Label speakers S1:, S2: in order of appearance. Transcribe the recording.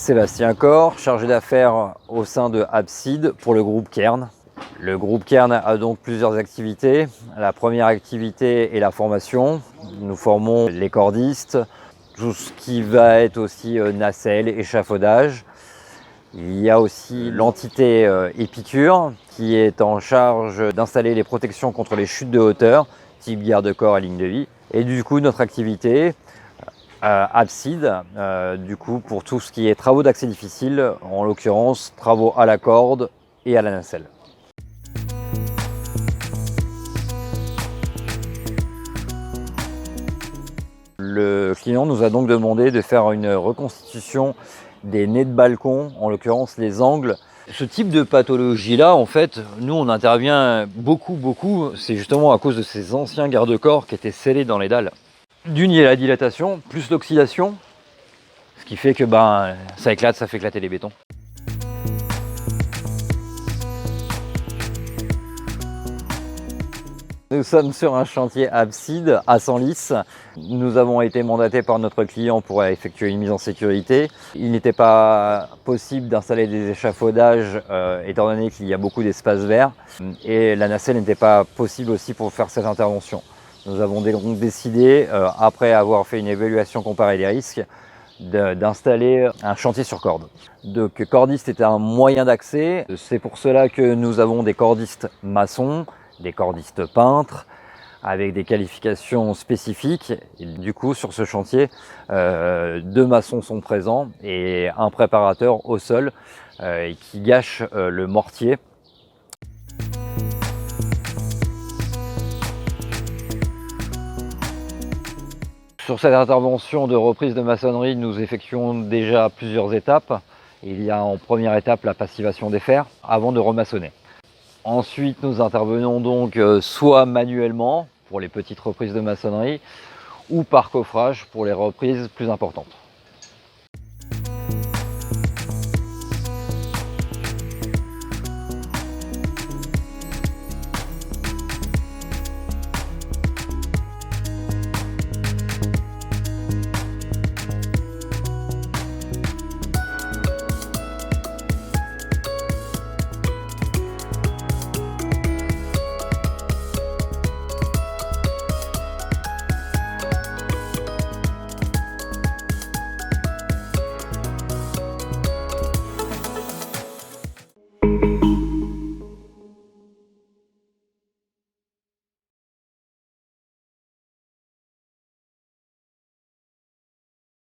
S1: Sébastien Cor, chargé d'affaires au sein de Abside pour le groupe Kern. Le groupe Kern a donc plusieurs activités. La première activité est la formation. Nous formons les cordistes, tout ce qui va être aussi nacelle, échafaudage. Il y a aussi l'entité Épicure qui est en charge d'installer les protections contre les chutes de hauteur, type garde-corps et ligne de vie. Et du coup, notre activité, Abside, du coup, pour tout ce qui est travaux d'accès difficile, en l'occurrence travaux à la corde et à la nacelle. Le client nous a donc demandé de faire une reconstitution des nez de balcon, en l'occurrence les angles. Ce type de pathologie-là, en fait, nous on intervient beaucoup, c'est justement à cause de ces anciens garde-corps qui étaient scellés dans les dalles. D'une, il y a la dilatation, plus l'oxydation, ce qui fait que ça éclate, ça fait éclater les bétons. Nous sommes sur un chantier Abside à Senlis. Nous avons été mandatés par notre client pour effectuer une mise en sécurité. Il n'était pas possible d'installer des échafaudages étant donné qu'il y a beaucoup d'espaces verts et la nacelle n'était pas possible aussi pour faire cette intervention. Nous avons donc décidé, après avoir fait une évaluation comparée des risques, d'installer un chantier sur corde. Donc cordiste était un moyen d'accès. C'est pour cela que nous avons des cordistes maçons, des cordistes peintres avec des qualifications spécifiques. Et du coup, sur ce chantier, 2 maçons sont présents et un préparateur au sol qui gâche le mortier. Sur cette intervention de reprise de maçonnerie, nous effectuons déjà plusieurs étapes. Il y a en première étape la passivation des fers avant de remaçonner. Ensuite, nous intervenons donc soit manuellement pour les petites reprises de maçonnerie ou par coffrage pour les reprises plus importantes.